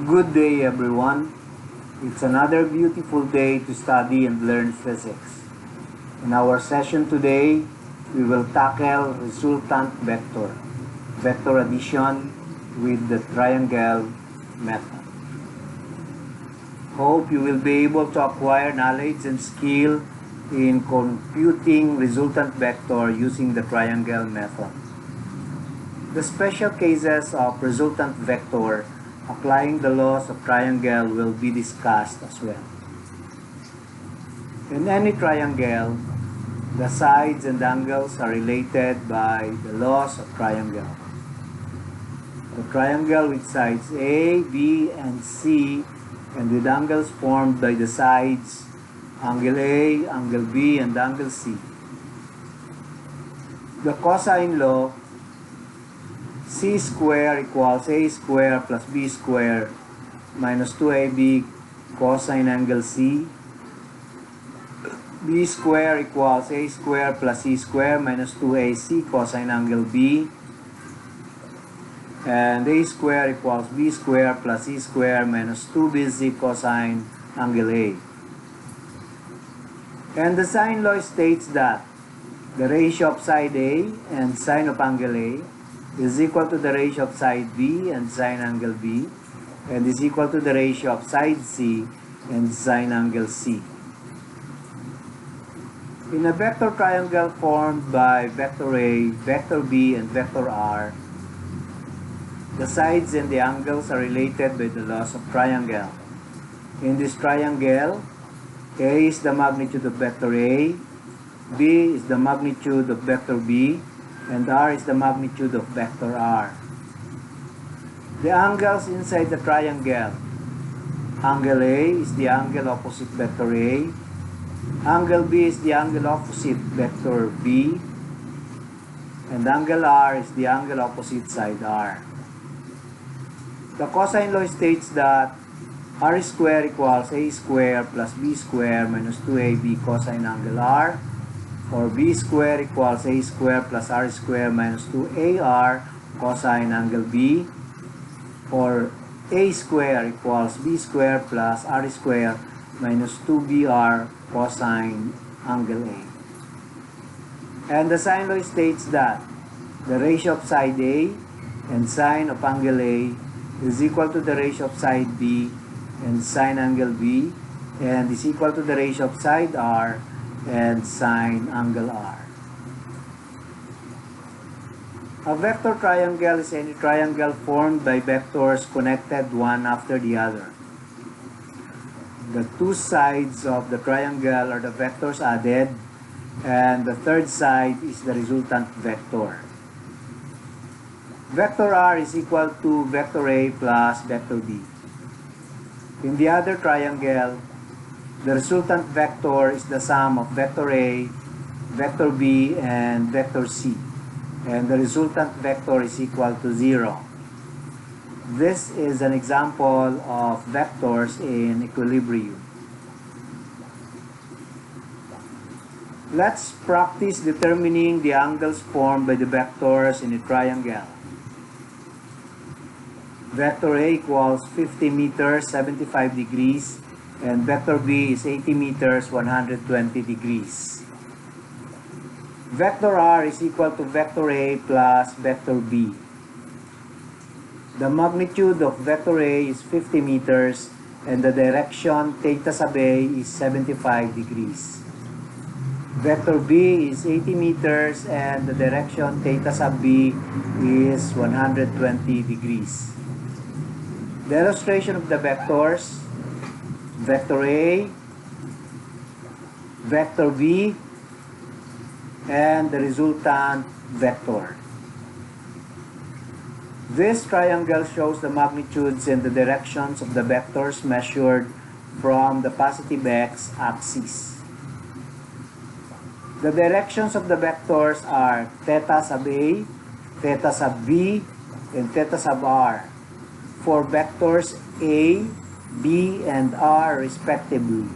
Good day, everyone. It's another beautiful day to study and learn physics. In our session today, we will tackle resultant vector, vector addition with the triangle method. Hope you will be able to acquire knowledge and skill in computing resultant vector using the triangle method. The special cases of resultant vector applying the laws of triangle will be discussed as well. In any triangle, the sides and angles are related by the laws of triangle. The triangle with sides A, B, and C, and with angles formed by the sides angle A, angle B, and angle C. The cosine law, C square equals A square plus B square minus 2AB cosine angle C. B square equals A square plus C square minus 2AC cosine angle B. And A square equals B square plus C square minus 2BC cosine angle A. And the sine law states that the ratio of side A and sine of angle A is equal to the ratio of side B and sine angle B, and is equal to the ratio of side C and sine angle C. In a vector triangle formed by vector A, vector B, and vector R, the sides and the angles are related by the laws of triangle. In this triangle, A is the magnitude of vector A, B is the magnitude of vector B, and R is the magnitude of vector R. The angles inside the triangle. Angle A is the angle opposite vector A. Angle B is the angle opposite vector B. And angle R is the angle opposite side R. The cosine law states that R square equals A square plus B square minus 2AB cosine angle R, or B square equals A square plus R square minus 2AR cosine angle B, or A square equals B square plus R square minus 2BR cosine angle A. And the sine law states that the ratio of side A and sine of angle A is equal to the ratio of side B and sine angle B, and is equal to the ratio of side R and sine angle R. A vector triangle is any triangle formed by vectors connected one after the other. The two sides of the triangle are the vectors added, and the third side is the resultant vector. Vector R is equal to vector A plus vector B. In the other triangle, the resultant vector is the sum of vector A, vector B, and vector C, and the resultant vector is equal to 0. This is an example of vectors in equilibrium. Let's practice determining the angles formed by the vectors in a triangle. Vector A equals 50 meters, 75 degrees, and vector B is 80 meters, 120 degrees. Vector R is equal to vector A plus vector B. The magnitude of vector A is 50 meters, and the direction theta sub A is 75 degrees. Vector B is 80 meters, and the direction theta sub B is 120 degrees. The illustration of the vectors: vector A, vector B, and the resultant vector. This triangle shows the magnitudes and the directions of the vectors measured from the positive x-axis. The directions of the vectors are theta sub A, theta sub B, and theta sub R for vectors A, B, and R respectively.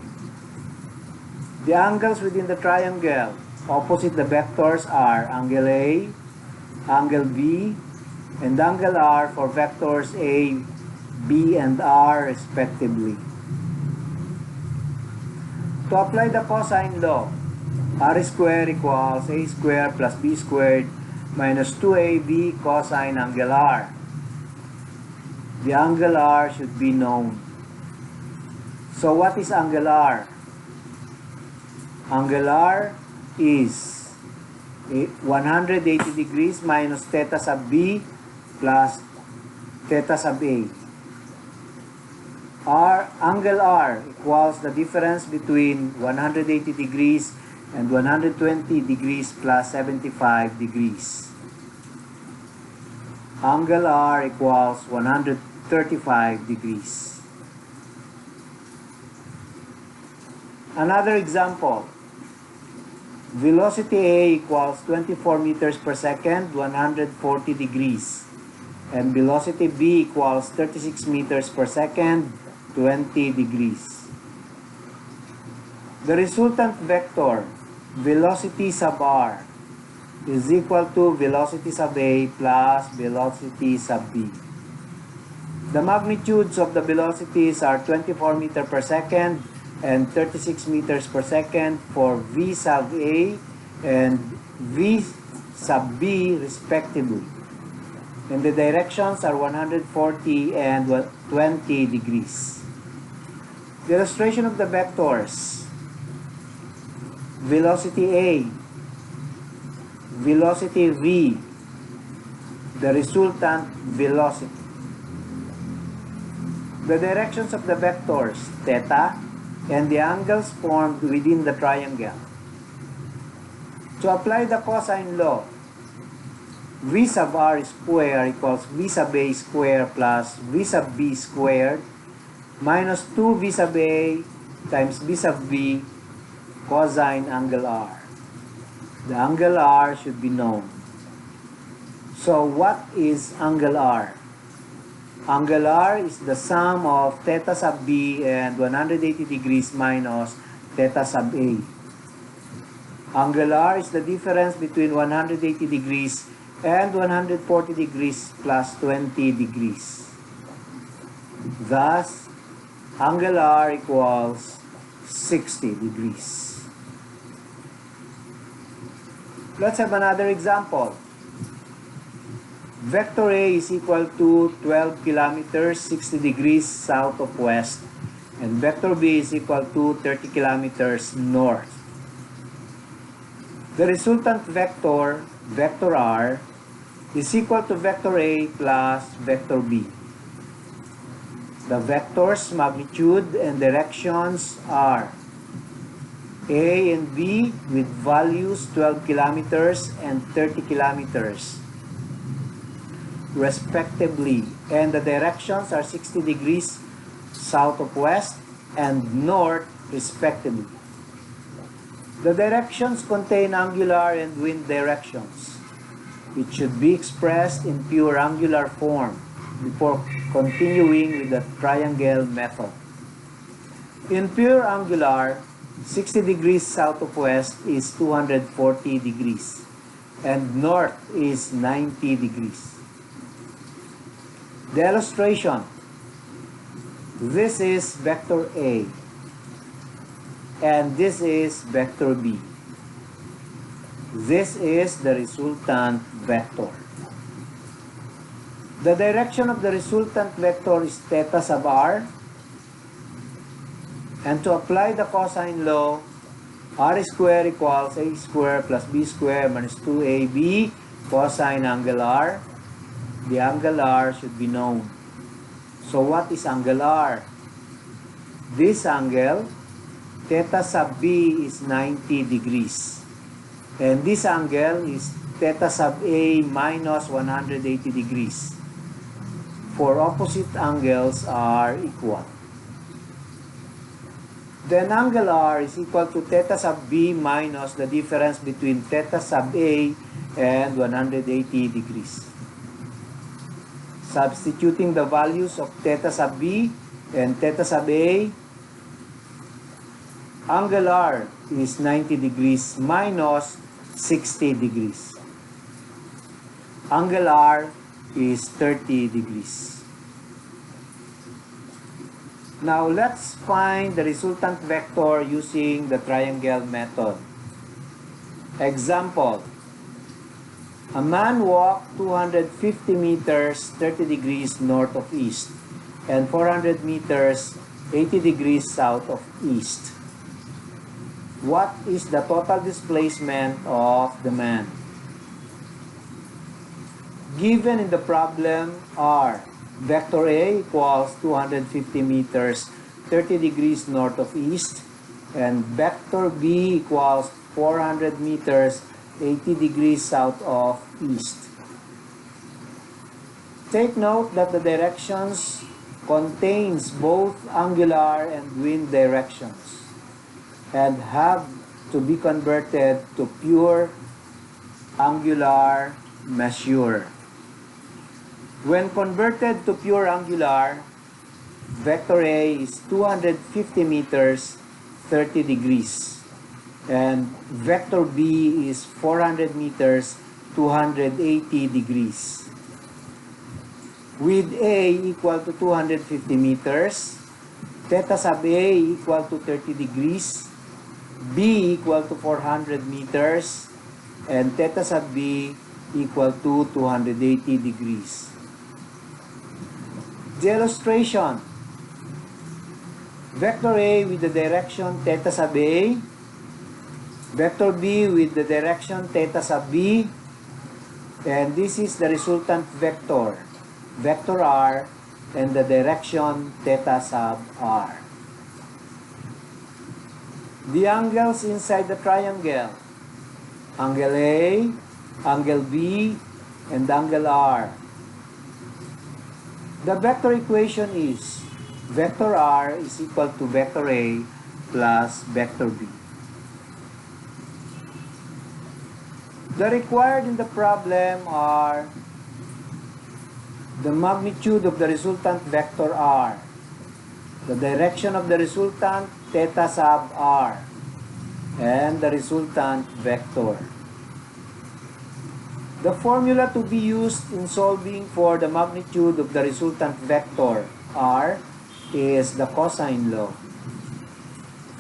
The angles within the triangle opposite the vectors are angle A, angle B, and angle R for vectors A, B and R respectively. To apply the cosine law, R squared equals A squared plus B squared minus 2AB cosine angle R. The angle R should be known. So what is angle R? Angle R is 180 degrees minus theta sub B plus theta sub A. Angle R equals the difference between 180 degrees and 120 degrees plus 75 degrees. Angle R equals 135 degrees. Another example. Velocity A equals 24 meters per second, 140 degrees. And velocity B equals 36 meters per second, 20 degrees. The resultant vector, velocity sub R, is equal to velocity sub A plus velocity sub B. The magnitudes of the velocities are 24 meters per second and 36 meters per second for V sub A and V sub B respectively. And the directions are 140 and 20 degrees. The illustration of the vectors. Velocity A, velocity V, the resultant velocity. The directions of the vectors, theta, and the angles formed within the triangle. To apply the cosine law, V sub R squared equals V sub A squared plus V sub B squared minus 2V sub A times V sub B cosine angle R. The angle R should be known. So what is angle R? Angle R is the sum of theta sub B and 180 degrees minus theta sub A. Angle R is the difference between 180 degrees and 140 degrees plus 20 degrees. Thus, angle R equals 60 degrees. Let's have another example. Vector A is equal to 12 kilometers 60 degrees south of west, and vector B is equal to 30 kilometers north. The resultant vector, vector R, is equal to vector A plus vector B. The vectors' magnitude and directions are A and B with values 12 kilometers and 30 kilometers respectively, and the directions are 60 degrees south of west and north respectively. The directions contain angular and wind directions. It should be expressed in pure angular form before continuing with the triangle method. In pure angular, 60 degrees south of west is 240 degrees and north is 90 degrees. The illustration. This is vector A and this is vector B. This is the resultant vector. The direction of the resultant vector is theta sub R. And to apply the cosine law, R squared equals A squared plus B squared minus 2AB cosine angle R. The angle R should be known. So what is angle R? This angle, theta sub B is 90 degrees. And this angle is theta sub A minus 180 degrees. For opposite angles are equal. Then angle R is equal to theta sub B minus the difference between theta sub A and 180 degrees. Substituting the values of theta sub B and theta sub A, angle R is 90 degrees minus 60 degrees. Angle R is 30 degrees. Now, let's find the resultant vector using the triangle method. Example, a man walked 250 meters 30 degrees north of east and 400 meters 80 degrees south of east. What is the total displacement of the man? Given in the problem are vector A equals 250 meters 30 degrees north of east and vector B equals 400 meters 80 degrees south of east. Take note that the directions contains both angular and wind directions and have to be converted to pure angular measure. When converted to pure angular, vector A is 250 meters 30 degrees and vector B is 400 meters 280 degrees. With A equal to 250 meters, theta sub A equal to 30 degrees, B equal to 400 meters, and theta sub B equal to 280 degrees. The illustration, vector A with the direction theta sub A, vector B with the direction theta sub B, and this is the resultant vector, vector R, and the direction theta sub R. The angles inside the triangle, angle A, angle B, and angle R. The vector equation is vector R is equal to vector A plus vector B. The required in the problem are the magnitude of the resultant vector R, the direction of the resultant theta sub R, and the resultant vector. The formula to be used in solving for the magnitude of the resultant vector R is the cosine law.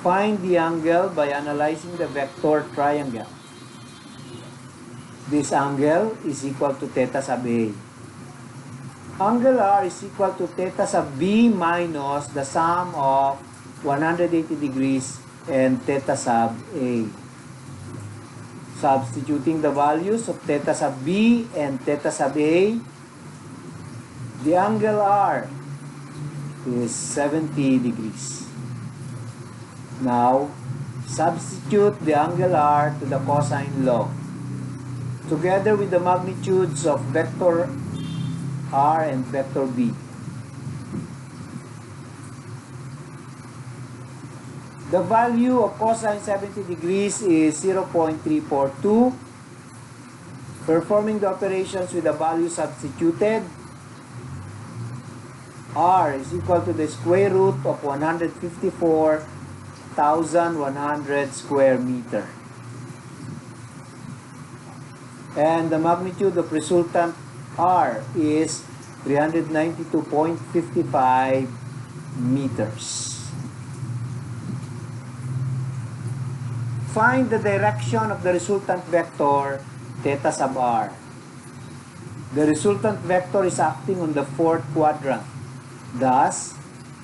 Find the angle by analyzing the vector triangle. This angle is equal to theta sub A. Angle R is equal to theta sub B minus the sum of 180 degrees and theta sub A. Substituting the values of theta sub B and theta sub A, the angle R is 70 degrees. Now, substitute the angle R to the cosine law, together with the magnitudes of vector R and vector B. The value of cosine 70 degrees is 0.342. Performing the operations with the value substituted, R is equal to the square root of 154,100 square meter. And the magnitude of resultant R is 392.55 meters. Find the direction of the resultant vector theta sub R. The resultant vector is acting on the fourth quadrant. Thus,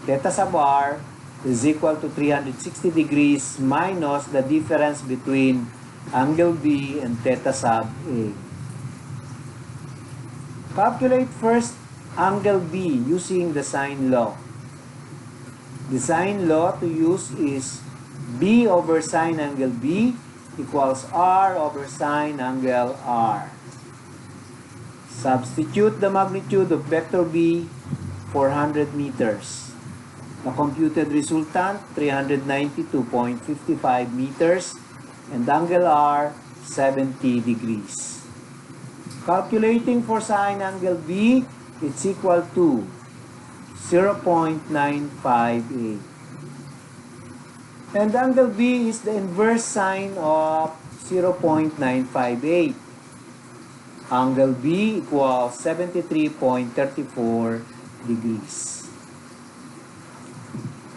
theta sub R is equal to 360 degrees minus the difference between angle B and theta sub A. Calculate first angle B using the sine law. The sine law to use is B over sine angle B equals R over sine angle R. Substitute the magnitude of vector B, 400 meters. The computed resultant, 392.55 meters, and angle R, 70 degrees. Calculating for sine angle B, it's equal to 0.958. And angle B is the inverse sine of 0.958. Angle B equals 73.34 degrees.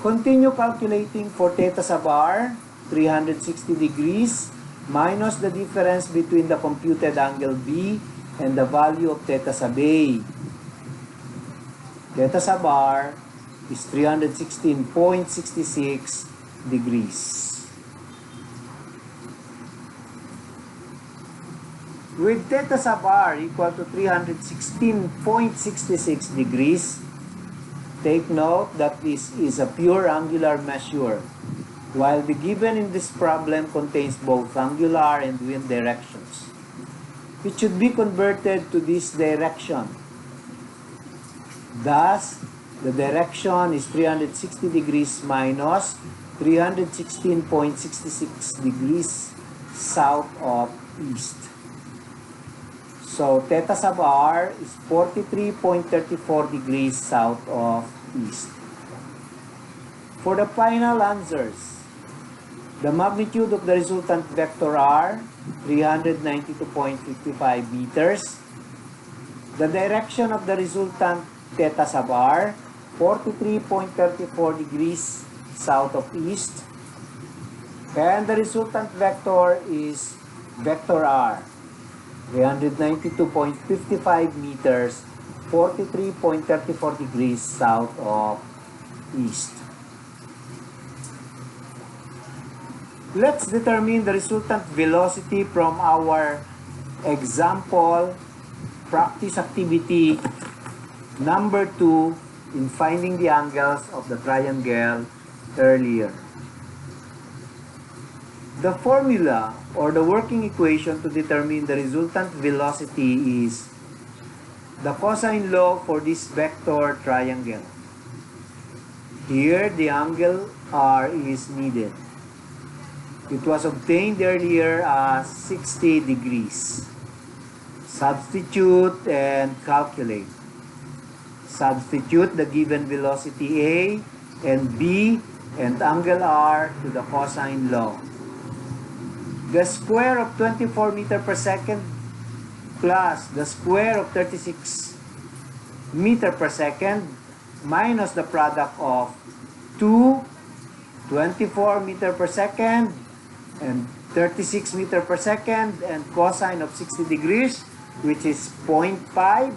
Continue calculating for theta sub r, 360 degrees, minus the difference between the computed angle B and the value of theta sub A. Theta sub r is 316.66 degrees. With theta sub r equal to 316.66 degrees, take note that this is a pure angular measure, while the given in this problem contains both angular and wind directions. It should be converted to this direction. Thus, the direction is 360 degrees minus 316.66 degrees south of east. So, theta sub r is 43.34 degrees south of east. For the final answers, the magnitude of the resultant vector r, 392.55 meters. The direction of the resultant theta sub r, 43.34 degrees south of east. And the resultant vector is vector r, 392.55 meters, 43.34 degrees south of east. Let's determine the resultant velocity from our example practice activity number 2 in finding the angles of the triangle earlier. The formula or the working equation to determine the resultant velocity is the cosine law for this vector triangle. Here, the angle r is needed. It was obtained earlier as 60 degrees. Substitute and calculate. Substitute the given velocity A and B and angle r to the cosine law. The square of 24 meter per second plus the square of 36 meter per second minus the product of 2, 24 meter per second and 36 meter per second and cosine of 60 degrees, which is 0.5.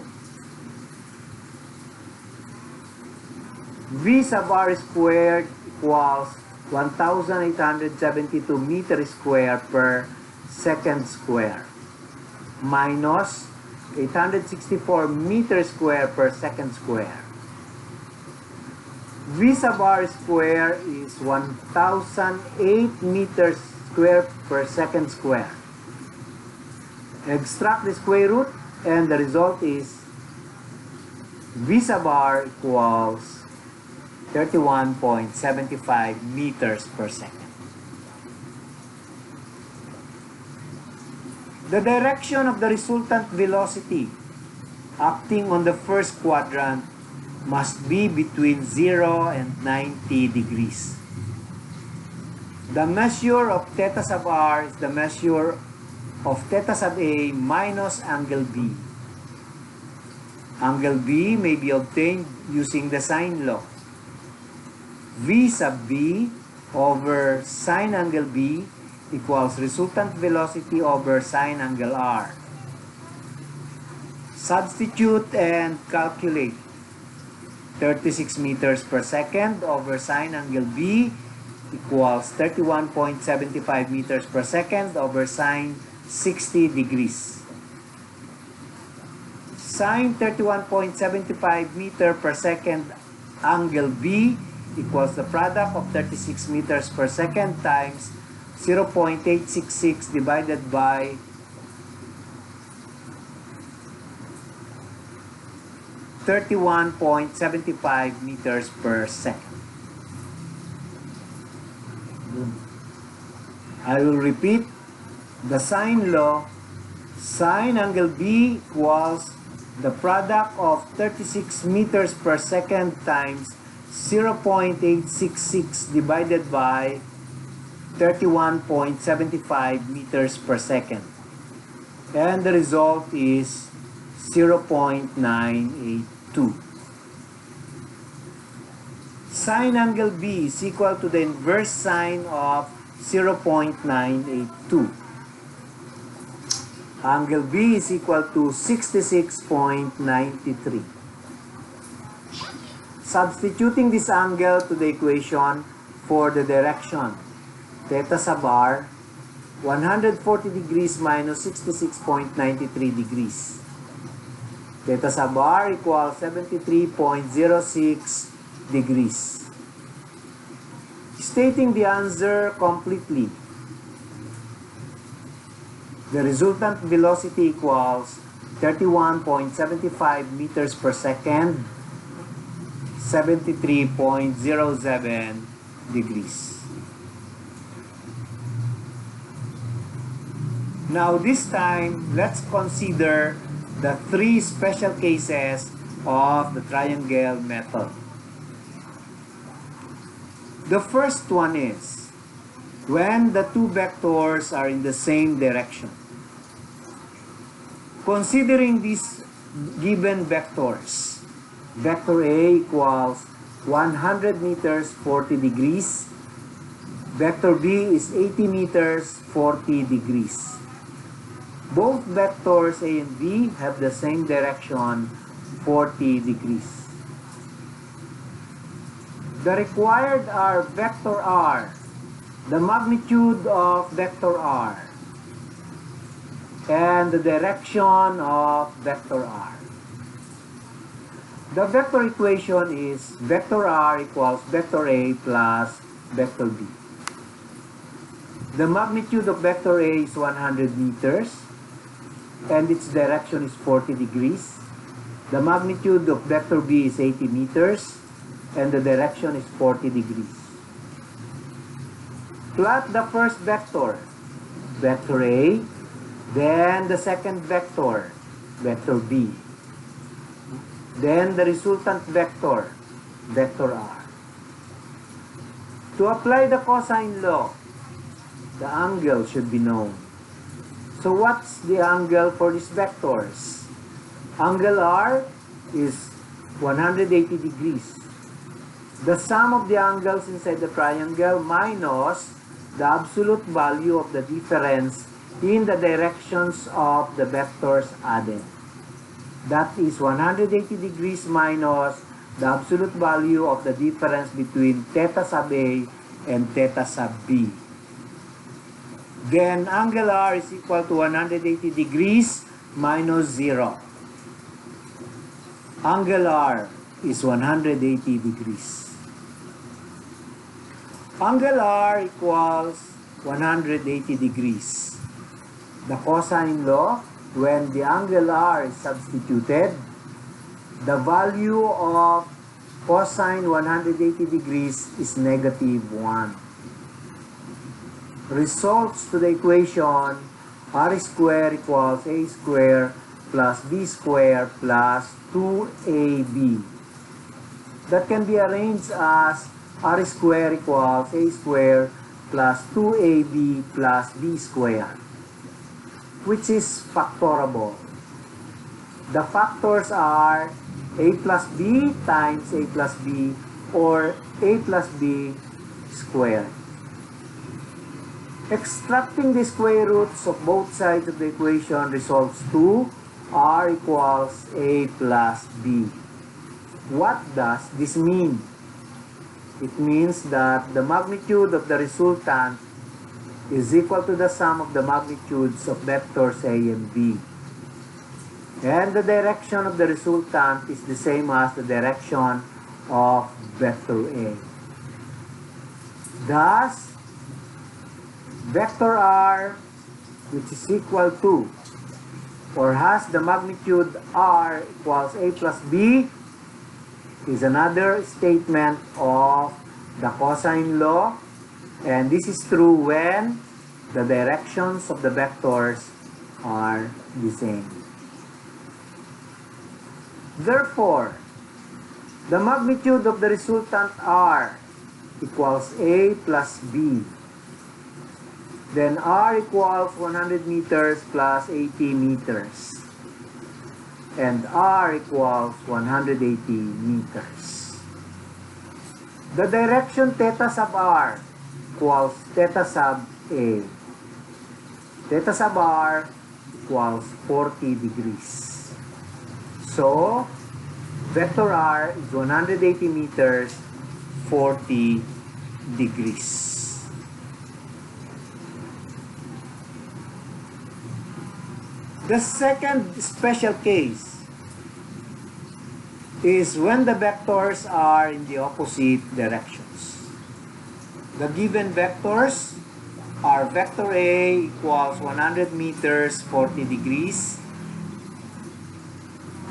V sub r squared equals 1,872 meter square per second square minus 864 meter square per second square. V sub r square is 1,008 meters square per second square. Extract the square root and the result is V sub r equals 31.75 meters per second. The direction of the resultant velocity acting on the first quadrant must be between 0 and 90 degrees. The measure of theta sub r is the measure of theta sub A minus angle B. Angle B may be obtained using the sine law. V sub B over sine angle B equals resultant velocity over sine angle R. Substitute and calculate. 36 meters per second over sine angle B equals 31.75 meters per second over sine 60 degrees. Sine 31.75 meter per second angle B equals the product of 36 meters per second times 0.866 divided by 31.75 meters per second. I will repeat the sine law. Sine angle B equals the product of 36 meters per second times 0.866 divided by 31.75 meters per second. And the result is 0.982. sine angle B is equal to the inverse sine of 0.982. Angle B is equal to 66.93. Substituting this angle to the equation for the direction, theta sub r, 140 degrees minus 66.93 degrees. Theta sub r equals 73.06 degrees. Stating the answer completely, the resultant velocity equals 31.75 meters per second, 73.07 degrees. Now this time, let's consider the three special cases of the triangle method. The first one is when the two vectors are in the same direction. Considering these given vectors, vector A equals 100 meters 40 degrees, vector B is 80 meters 40 degrees. Both vectors A and B have the same direction, 40 degrees. The required are vector R, the magnitude of vector R, and the direction of vector R. The vector equation is vector R equals vector A plus vector B. The magnitude of vector A is 100 meters, and its direction is 40 degrees. The magnitude of vector B is 80 meters, and the direction is 40 degrees. Plot the first vector, vector A, then the second vector, vector B, then the resultant vector, vector R. To apply the cosine law, the angle should be known. So what's the angle for these vectors? Angle R is 180 degrees. The sum of the angles inside the triangle minus the absolute value of the difference in the directions of the vectors added. That is 180 degrees minus the absolute value of the difference between theta sub A and theta sub B. Then angle R is equal to 180 degrees minus 0. Angle R is 180 degrees. Angle R equals 180 degrees. The cosine law, when the angle R is substituted, the value of cosine 180 degrees is negative 1. Results to the equation R squared equals A squared plus B squared plus 2AB. That can be arranged as R squared equals A squared plus 2AB plus B squared, which is factorable. The factors are A plus B times A plus B or A plus B squared. Extracting the square roots of both sides of the equation results to R equals A plus B. What does this mean? It means that the magnitude of the resultant is equal to the sum of the magnitudes of vectors A and B. And the direction of the resultant is the same as the direction of vector A. Thus, vector R, which is equal to, or has the magnitude R equals A plus B, is another statement of the cosine law, and this is true when the directions of the vectors are the same. Therefore, the magnitude of the resultant R equals A plus B. Then R equals 100 meters plus 80 meters. And R equals 180 meters. The direction theta sub r equals theta sub a. Theta sub r equals 40 degrees. So, vector r is 180 meters, 40 degrees. The second special case is when the vectors are in the opposite directions. The given vectors are vector A equals 100 meters, 40 degrees.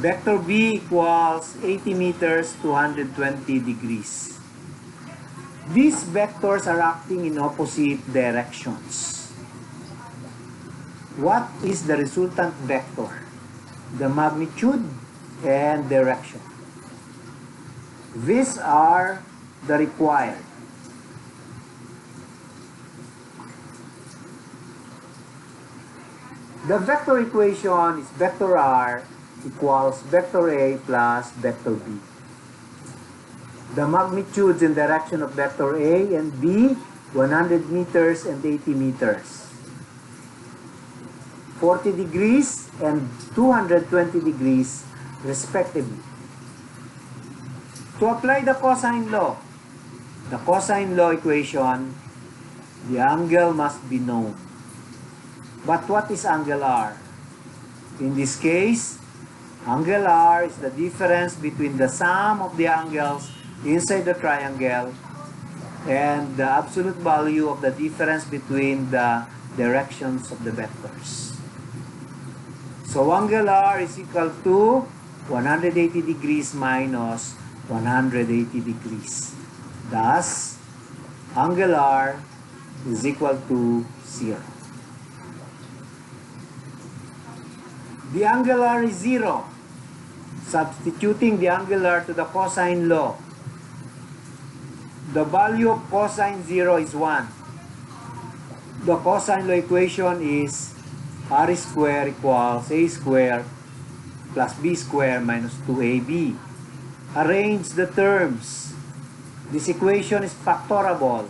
Vector B equals 80 meters, 220 degrees. These vectors are acting in opposite directions. What is the resultant vector? The magnitude and direction. These are the required. The vector equation is vector r equals vector A plus vector B. The magnitudes and direction of vector A and B, 100 meters and 80 meters. 40 degrees and 220 degrees respectively. To apply the cosine law equation, the angle must be known. But what is angle R? In this case, angle R is the difference between the sum of the angles inside the triangle and the absolute value of the difference between the directions of the vectors. So angle R is equal to 180 degrees minus 180 degrees. Thus, angle R is equal to 0. The angle R is 0. Substituting the angle R to the cosine law, the value of cosine 0 is 1. The cosine law equation is r squared equals a squared plus b squared minus 2ab. Arrange the terms. This equation is factorable,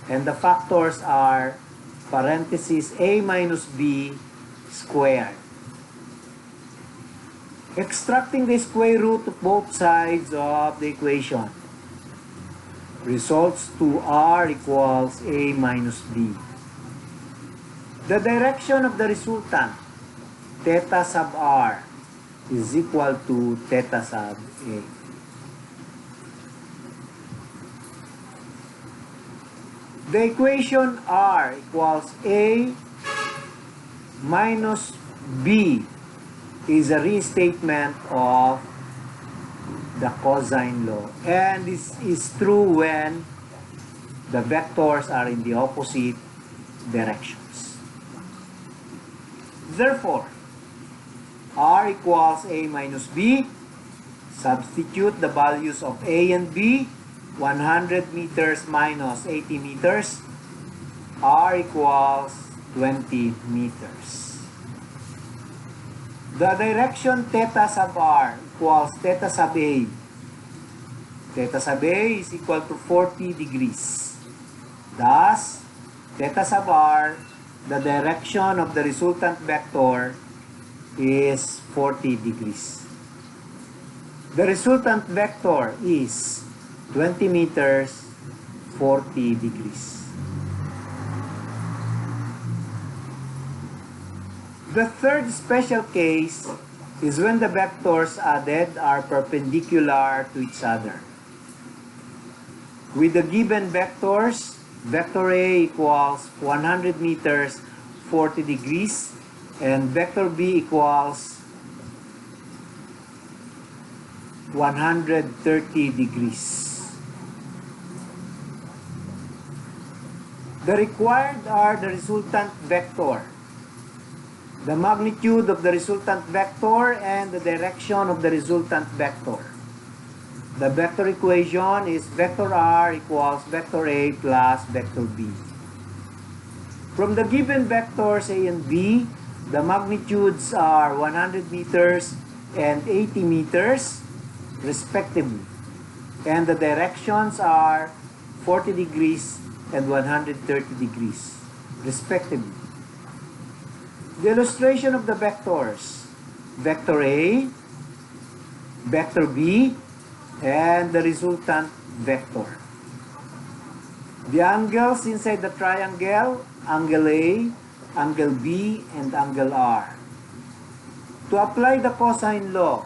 and the factors are parentheses a minus b squared. Extracting the square root of both sides of the equation results to r equals a minus b. The direction of the resultant, theta sub r, is equal to theta sub a. The equation r equals a minus b is a restatement of the cosine law. And this is true when the vectors are in the opposite directions. Therefore, r equals a minus b. Substitute the values of a and b. 100 meters minus 80 meters. R equals 20 meters. The direction theta sub r equals theta sub a. Theta sub a is equal to 40 degrees. Thus, theta sub r, the direction of the resultant vector, is 40 degrees. The resultant vector is 20 meters, 40 degrees. The third special case is when the vectors added are perpendicular to each other. With the given vectors, vector A equals 100 meters, 40 degrees, and vector B equals 130 degrees. The required are the resultant vector, the magnitude of the resultant vector, and the direction of the resultant vector. The vector equation is vector r equals vector a plus vector b. From the given vectors a and b, the magnitudes are 100 meters and 80 meters, respectively. And the directions are 40 degrees and 130 degrees, respectively. The illustration of the vectors: vector A, vector B, and the resultant vector. The angles inside the triangle: angle A, angle B, and angle R. To apply the cosine law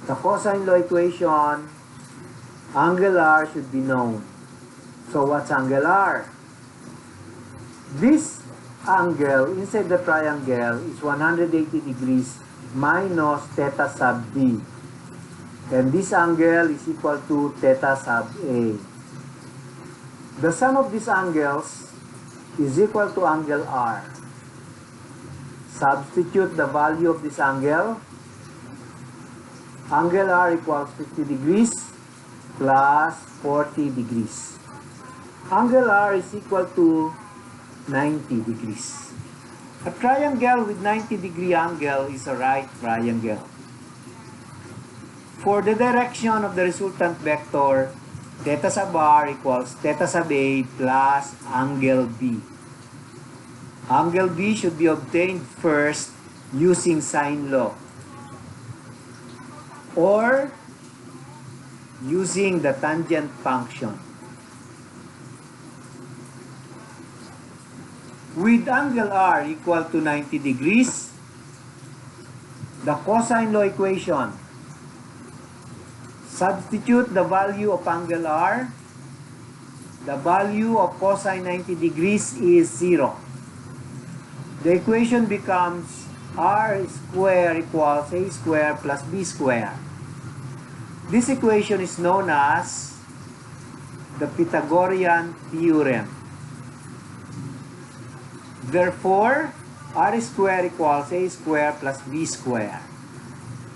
equation, angle R should be known. So what's angle R? This angle inside the triangle is 180 degrees minus theta sub B. And this angle is equal to theta sub A. The sum of these angles is equal to angle R. Substitute the value of this angle. Angle R equals 50 degrees plus 40 degrees. Angle R is equal to 90 degrees. A triangle with 90-degree angle is a right triangle. For the direction of the resultant vector, theta sub R equals theta sub A plus angle B. Angle B should be obtained first using sine law or using the tangent function. With angle R equal to 90 degrees, the cosine law equation: substitute the value of angle R. The value of cosine 90 degrees is 0. The equation becomes R square equals A square plus B square. This equation is known as the Pythagorean theorem. Therefore, R square equals A square plus B square.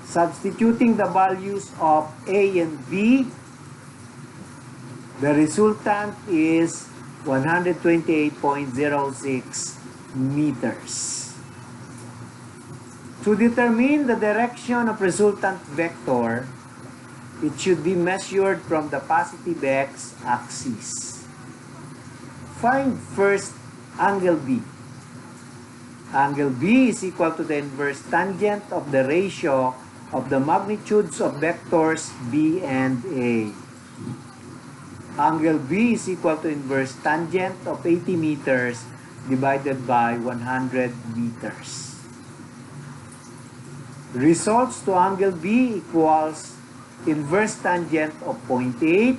Substituting the values of A and B, the resultant is 128.06 meters. To determine the direction of resultant vector, it should be measured from the positive x-axis. Find first angle B. Angle B is equal to the inverse tangent of the ratio of the magnitudes of vectors B and A. Angle B is equal to inverse tangent of 80 meters divided by 100 meters. Results to angle B equals inverse tangent of 0.8.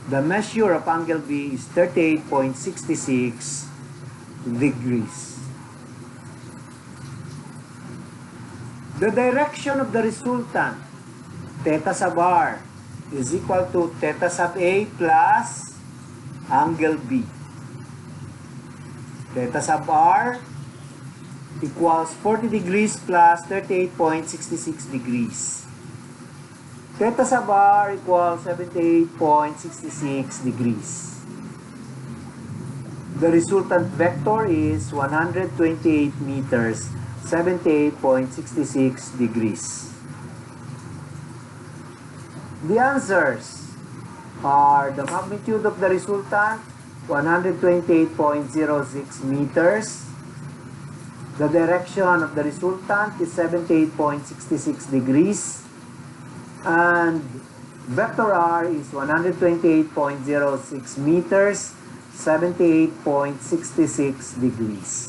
The measure of angle B is 38.66 degrees. The direction of the resultant, theta sub R, is equal to theta sub A plus angle B. Theta sub R equals 40 degrees plus 38.66 degrees. Theta sub R equals 78.66 degrees. The resultant vector is 128 meters, 78.66 degrees. The answers are the magnitude of the resultant, 128.06 meters. The direction of the resultant is 78.66 degrees. And vector R is 128.06 meters, 78.66 degrees.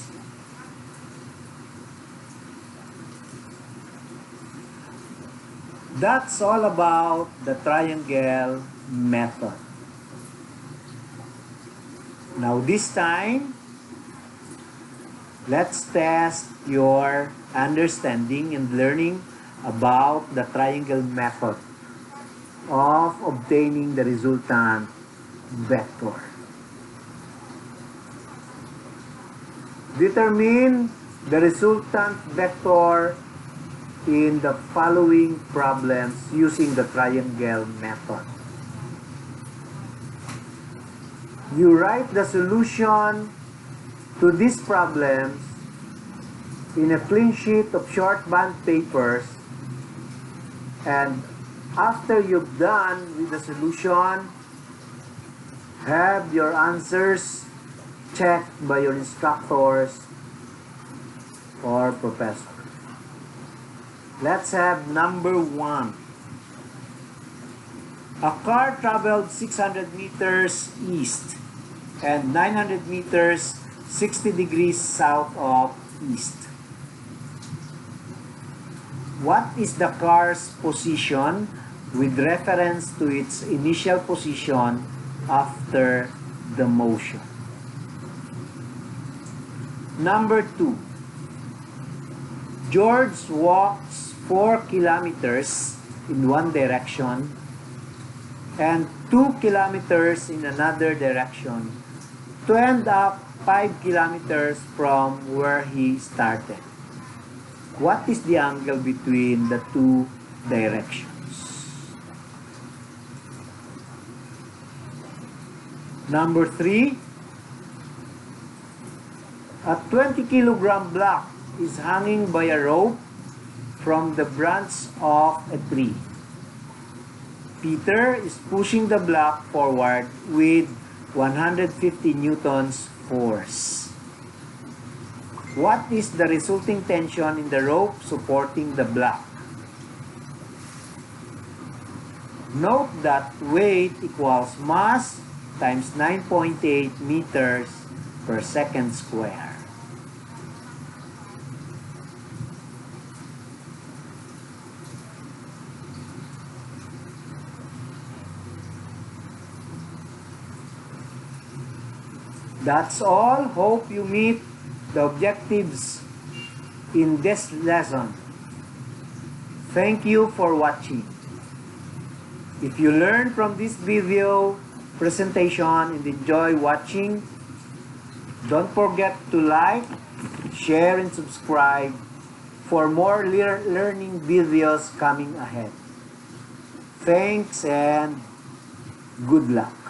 That's all about the triangle method. Now this time, let's test your understanding and learning about the triangle method of obtaining the resultant vector. Determine the resultant vector in the following problems using the triangle method. You write the solution to these problems in a clean sheet of short bond papers and After you've done with the solution, have your answers checked by your instructors or professor. Let's have number 1. A car traveled 600 meters east and 900 meters 60 degrees south of east. What is the car's position with reference to its initial position after the motion? Number 2. George walks 4 kilometers in one direction and 2 kilometers in another direction to end up 5 kilometers from where he started. What is the angle between the two directions? Number 3. A 20 kilogram block is hanging by a rope from the branch of a tree. Peter is pushing the block forward with 150 newtons force. What is the resulting tension in the rope supporting the block? Note that weight equals mass times 9.8 meters per second square. That's all. Hope you meet the objectives in this lesson. Thank you for watching. If you learned from this video presentation and enjoy watching, don't forget to like, share, and subscribe for more learning videos coming ahead. Thanks and good luck.